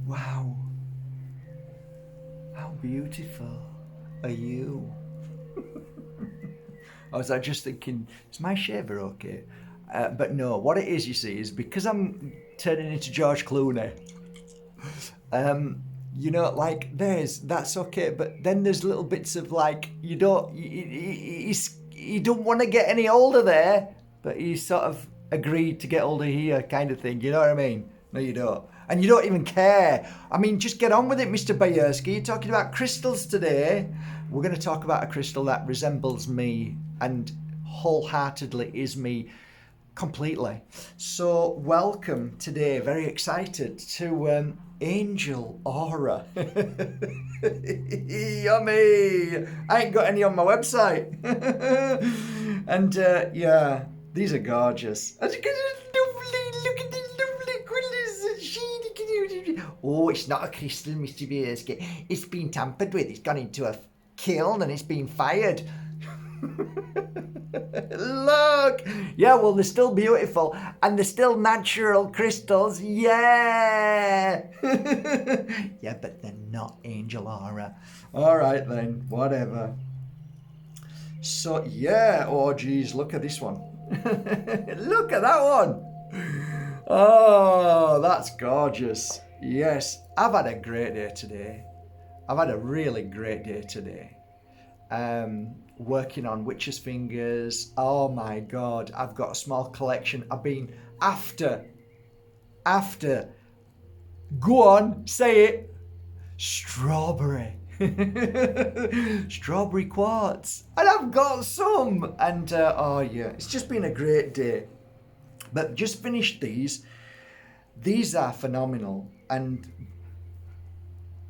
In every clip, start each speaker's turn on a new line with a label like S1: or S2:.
S1: Wow. How beautiful are you? I was just thinking, is my shaver okay? But no, what it is, you see, is because I'm turning into George Clooney. Like that's okay, but then there's little bits of like you don't want to get any older there, but you sort of agreed to get older here, kind of thing. You know what I mean? No, you don't, and you don't even care. I mean, just get on with it, Mr. Bajerski. You're talking about crystals today. We're going to talk about a crystal that resembles me and wholeheartedly is me. Completely. So, welcome today. Very excited to Angel Aura. Yummy! I ain't got any on my website. And yeah, these are gorgeous. Look at the lovely colours. Oh, it's not a crystal, Mr. Bajerski. It's been tampered with. It's gone into a kiln and it's been fired. Look! Yeah, well, they're still beautiful and they're still natural crystals. Yeah! Yeah, but they're not Angel Aura. Alright then, whatever. So, yeah. Oh, geez, look at this one. Look at that one. Oh, that's gorgeous. Yes, I've had a great day today. I've had a really great day today. Working on witches' fingers. Oh my God, I've got a small collection. I've been after. Go on, say it. Strawberry. Strawberry quartz. And I've got some. And oh yeah, it's just been a great day. But just finished these. These are phenomenal. And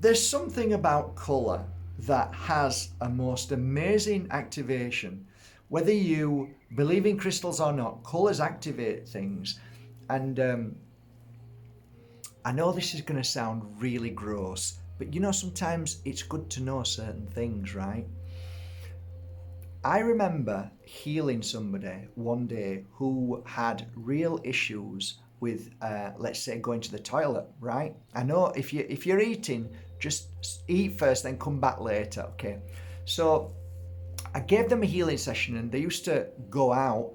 S1: there's something about colour that has a most amazing activation. Whether you believe in crystals or not, colours activate things. And I know this is going to sound really gross, but you know, sometimes it's good to know certain things, right? I remember healing somebody one day who had real issues with, let's say, going to the toilet, right? I know if you're eating, just eat first, then come back later, okay? So I gave them a healing session and they used to go out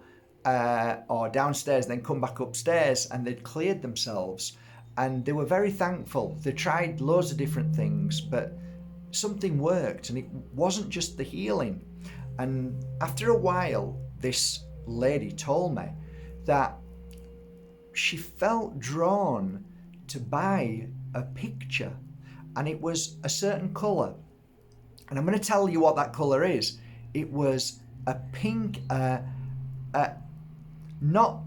S1: or downstairs, then come back upstairs and they'd cleared themselves. And they were very thankful. They tried loads of different things, but something worked and it wasn't just the healing. And after a while, this lady told me that she felt drawn to buy a picture and it was a certain colour. And I'm going to tell you what that colour is. It was a pink, not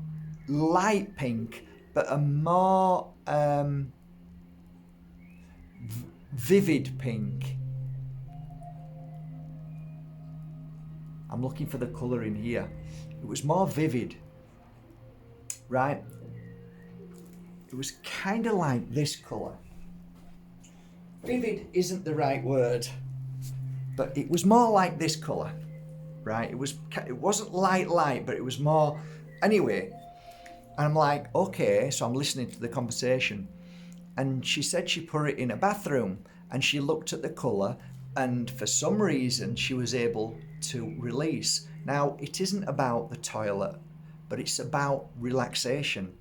S1: light pink, but a more vivid pink. I'm looking for the colour in here. It was more vivid, right? It was kind of like this colour. Vivid isn't the right word, but it was more like this colour, right? It wasn't light, but it was more. Anyway, and I'm like, okay, so I'm listening to the conversation, and she said she put it in a bathroom, and she looked at the colour, and for some reason she was able to release. Now, it isn't about the toilet, but it's about relaxation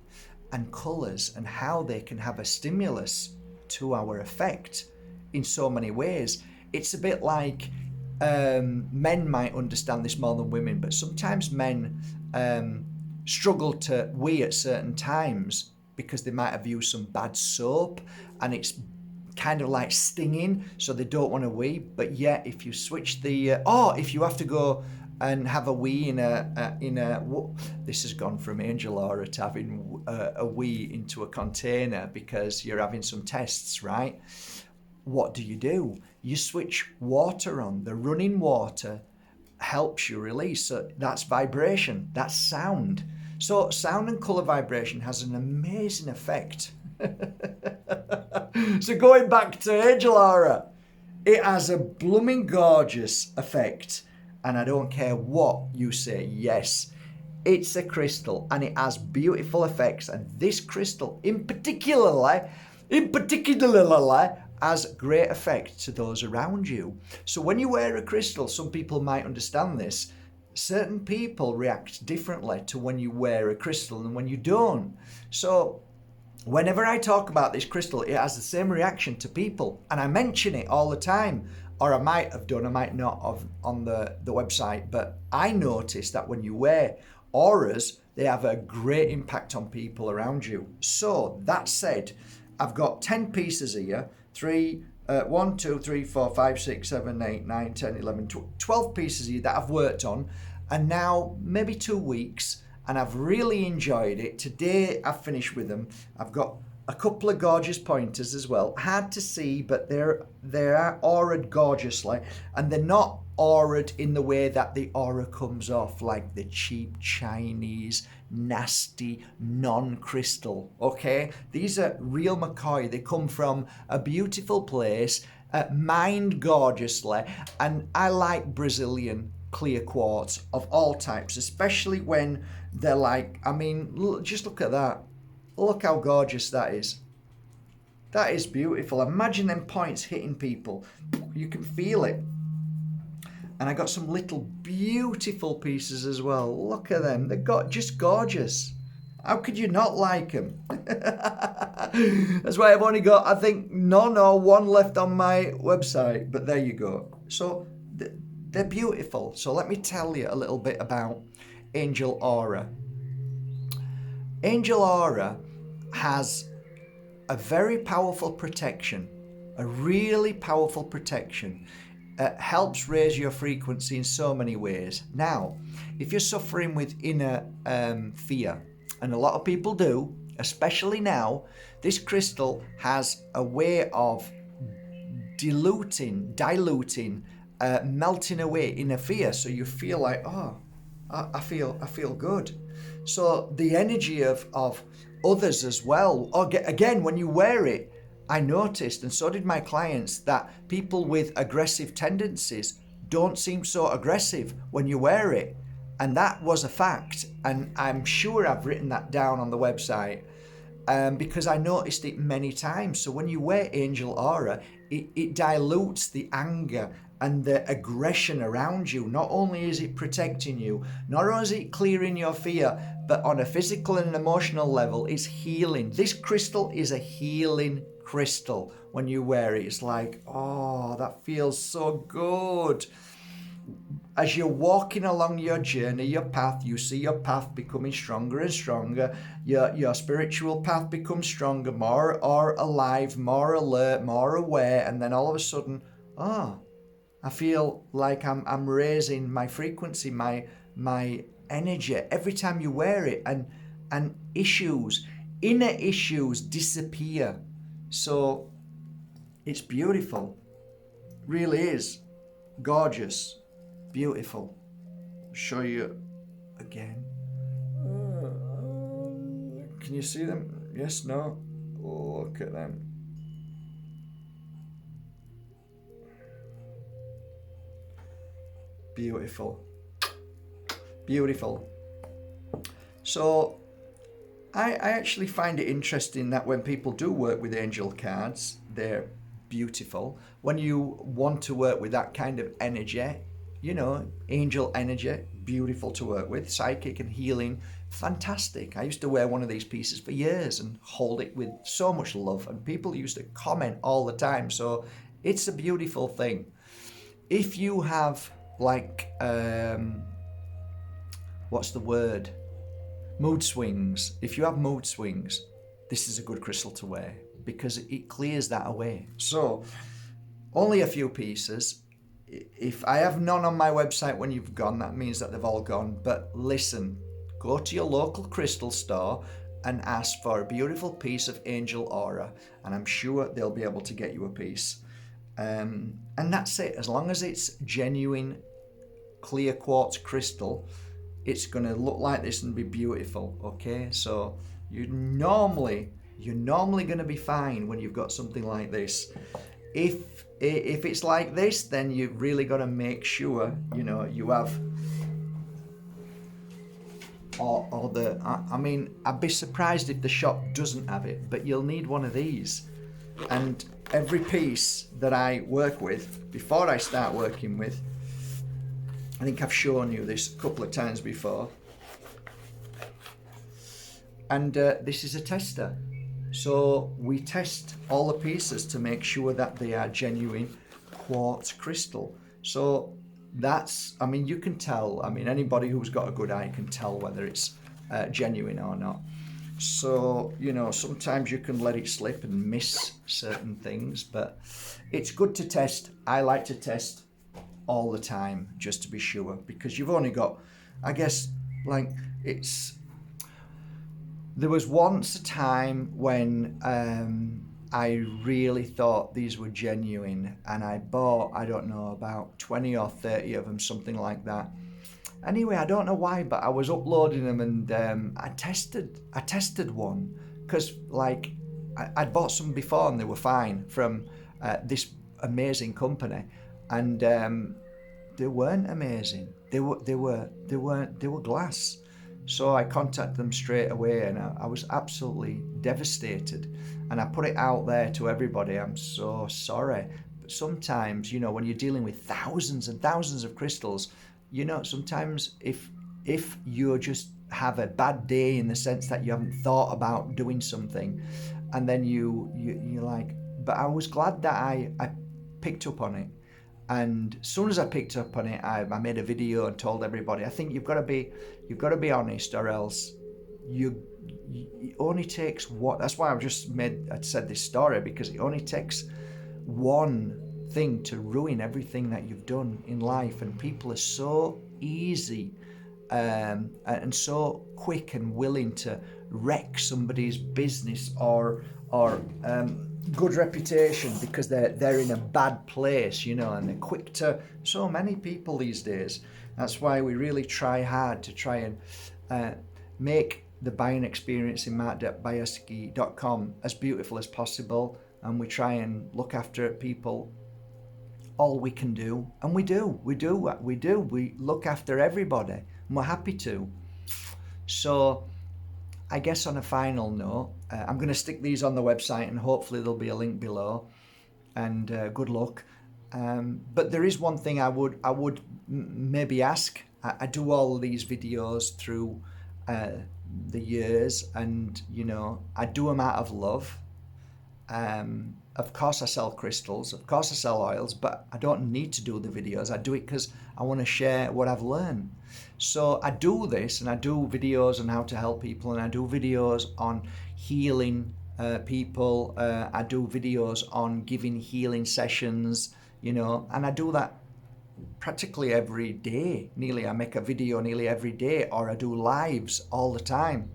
S1: and colours and how they can have a stimulus to our effect in so many ways. It's a bit like men might understand this more than women, but sometimes men struggle to wee at certain times because they might have used some bad soap and it's kind of like stinging, so they don't want to wee. But yet, if you switch the if you have to go and have a wee in a this has gone from Angel Aura to having a wee into a container because you're having some tests, right? What do? You switch water on. The running water helps you release. So that's vibration, that's sound. So sound and colour vibration has an amazing effect. So going back to Angel Aura, it has a blooming gorgeous effect. And I don't care what you say, yes, it's a crystal and it has beautiful effects. And this crystal in particular in particular, has great effect to those around you. So when you wear a crystal, some people might understand this. Certain people react differently to when you wear a crystal and when you don't. So whenever I talk about this crystal, it has the same reaction to people, and I mention it all the time. Or I might have done, I might not have on the website, but I noticed that when you wear auras, they have a great impact on people around you. So that said, I've got 10 pieces here. 1, 2, 3, 4, 5, 6, 7, 8, 9, 10, 11, 12 pieces here that I've worked on, and now maybe 2 weeks, and I've really enjoyed it. Today I've finished with them. I've got a couple of gorgeous pointers as well. Hard to see, but they are auraed gorgeously, and they're not auraed in the way that the aura comes off like the cheap Chinese nasty non-crystal. Okay, these are real McCoy. They come from a beautiful place, mined gorgeously, and I like Brazilian clear quartz of all types, especially when they're like, I mean, just look at that. Look how gorgeous that is. That is beautiful. Imagine them points hitting people. You can feel it. And I got some little beautiful pieces as well. Look at them. They're just gorgeous. How could you not like them? That's why I've only got, I think, none or one left on my website. But there you go. So they're beautiful. So let me tell you a little bit about Angel Aura. Angel Aura has a very powerful protection, a really powerful protection. Helps raise your frequency in so many ways. Now, if you're suffering with inner fear, and a lot of people do, especially now, this crystal has a way of diluting, melting away inner fear, so you feel like, oh, I feel good. So the energy of others as well. Again, when you wear it, I noticed, and so did my clients, that people with aggressive tendencies don't seem so aggressive when you wear it. And that was a fact. And I'm sure I've written that down on the website because I noticed it many times. So when you wear Angel Aura, it dilutes the anger and the aggression around you. Not only is it protecting you, not only is it clearing your fear, but on a physical and emotional level, it's healing. This crystal is a healing crystal. When you wear it, it's like, oh, that feels so good. As you're walking along your journey, your path, you see your path becoming stronger and stronger. Your spiritual path becomes stronger, more alive, more alert, more aware, and then all of a sudden, oh, I feel like I'm raising my frequency, my energy every time you wear it, and inner issues disappear. So it's beautiful, really is gorgeous, beautiful. I'll show you again. Can you see them? Yes, no? Look at them. Beautiful. Beautiful. So I actually find it interesting that when people do work with angel cards, they're beautiful. When you want to work with that kind of energy, you know, angel energy, beautiful to work with, psychic and healing, fantastic. I used to wear one of these pieces for years and hold it with so much love, and people used to comment all the time. So it's a beautiful thing. If you have like, what's the word? Mood swings. If you have mood swings, this is a good crystal to wear because it clears that away. So only a few pieces. If I have none on my website when you've gone, that means that they've all gone. But listen, go to your local crystal store and ask for a beautiful piece of Angel Aura, and I'm sure they'll be able to get you a piece. And that's it. As long as it's genuine clear quartz crystal, it's going to look like this and be beautiful. Okay, so you're normally going to be fine when you've got something like this. If it's like this, then you've really got to make sure, you know, you have I mean, I'd be surprised if the shop doesn't have it, but you'll need one of these. And every piece that I work with, before I start working with, I think I've shown you this a couple of times before, and this is a tester. So we test all the pieces to make sure that they are genuine quartz crystal. So that's, I mean, you can tell, I mean, anybody who's got a good eye can tell whether it's genuine or not. So, you know, sometimes you can let it slip and miss certain things, but it's good to test. I like to test all the time just to be sure, because you've only got, I guess, like, there was once a time when I really thought these were genuine, and I bought, I don't know, about 20 or 30 of them, something like that. Anyway, I don't know why, but I was uploading them, and I tested one, because like I'd bought some before and they were fine from this amazing company, and they weren't amazing. They were glass. So I contacted them straight away, and I was absolutely devastated. And I put it out there to everybody. I'm so sorry. But sometimes, you know, when you're dealing with thousands and thousands of crystals, you know, sometimes if you just have a bad day in the sense that you haven't thought about doing something, and then you're like, but I was glad that I picked up on it. And as soon as I picked up on it, I made a video and told everybody, I think you've got to be honest, or else it only takes what. That's why I said this story, because it only takes one thing to ruin everything that you've done in life. And people are so easy and so quick and willing to wreck somebody's business or good reputation because they're in a bad place, you know, and they're quick to. So many people these days. That's why we really try hard to try and make the buying experience in Bajerski.com as beautiful as possible, and we try and look after people all we can do, and we do. We look after everybody, and we're happy to. So I guess on a final note, I'm going to stick these on the website, and hopefully there'll be a link below, and good luck. But there is one thing I would maybe ask. I do all these videos through the years, and you know, I do them out of love. Of course I sell crystals, of course I sell oils, but I don't need to do the videos. I do it because I want to share what I've learned. So I do this, and I do videos on how to help people, and I do videos on healing people. I do videos on giving healing sessions, you know, and I do that practically every day. Nearly, I make a video nearly every day, or I do lives all the time.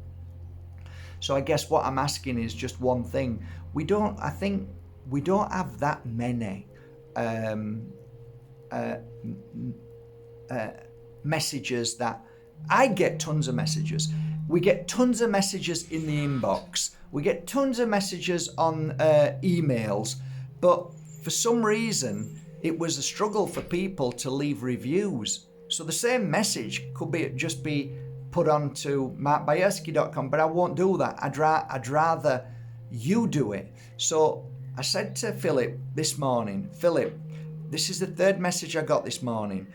S1: So I guess what I'm asking is just one thing. I think we don't have that many messages that I get. Tons of messages. We get tons of messages in the inbox. We get tons of messages on emails, but for some reason it was a struggle for people to leave reviews. So the same message could just be put onto Bajerski.com, but I won't do that. I'd rather you do it. So I said to Philip this morning, Philip, this is the third message I got this morning.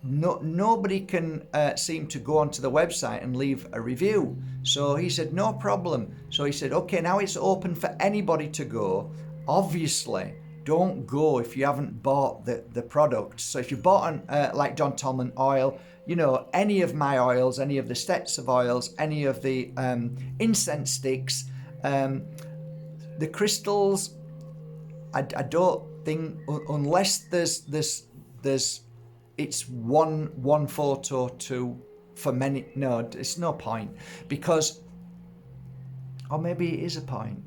S1: Nobody can seem to go onto the website and leave a review. So he said, no problem. So he said, okay, now it's open for anybody to go. Obviously, don't go if you haven't bought the product. So if you bought like Don Tolman oil, you know, any of my oils, any of the sets of oils, any of the incense sticks, the crystals, I don't think, unless there's it's one photo to for many. No, it's no point, because, or maybe it is a point.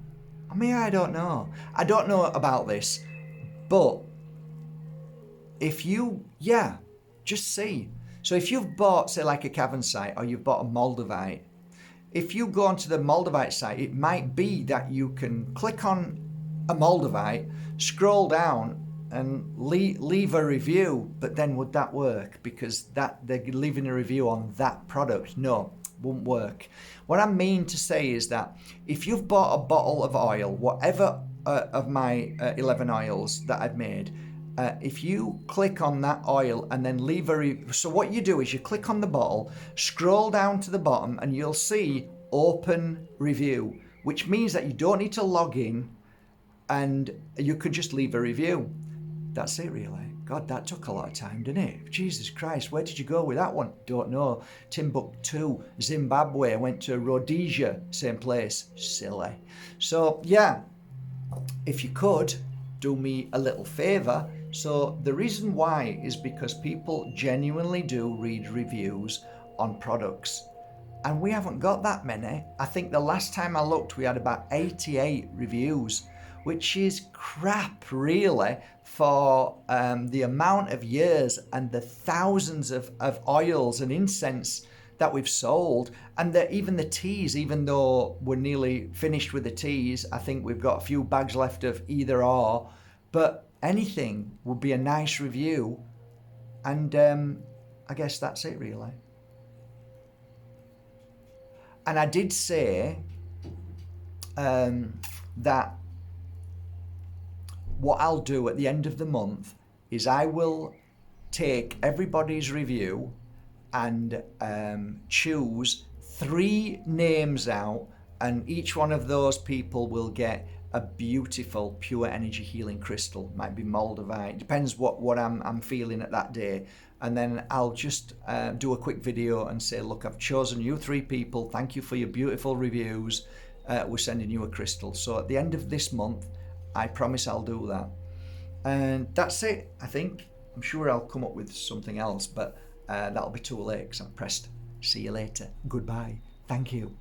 S1: I mean, I don't know about this, but if you, just see. So if you've bought, say, like a cavern site, or you've bought a Moldavite, if you go onto the Moldavite site, it might be that you can click on a Moldavite, scroll down, and leave a review. But then would that work? Because that they're leaving a review on that product. No, won't work. What I mean to say is that if you've bought a bottle of oil, whatever of my 11 oils that I've made, if you click on that oil and then leave a review. So what you do is you click on the bottle, scroll down to the bottom, and you'll see open review, which means that you don't need to log in, and you could just leave a review. That's it, really. God, that took a lot of time, didn't it? Jesus Christ, where did you go with that one? Don't know. Timbuktu, Zimbabwe. I went to Rhodesia, same place. Silly. So, yeah, if you could, do me a little favour. So, the reason why is because people genuinely do read reviews on products. And we haven't got that many. I think the last time I looked, we had about 88 reviews, which is crap, really, for the amount of years and the thousands of oils and incense that we've sold. And even the teas, even though we're nearly finished with the teas, I think we've got a few bags left of either or. But anything would be a nice review. And I guess that's it, really. And I did say that what I'll do at the end of the month is I will take everybody's review and choose 3 names out, and each one of those people will get a beautiful pure energy healing crystal. Might be moldavite, depends what I'm feeling at that day. And then I'll just do a quick video and say, look, I've chosen you 3 people. Thank you for your beautiful reviews. We're sending you a crystal. So at the end of this month, I promise I'll do that. And that's it, I think. I'm sure I'll come up with something else, but that'll be too late because I'm pressed. See you later. Goodbye. Thank you.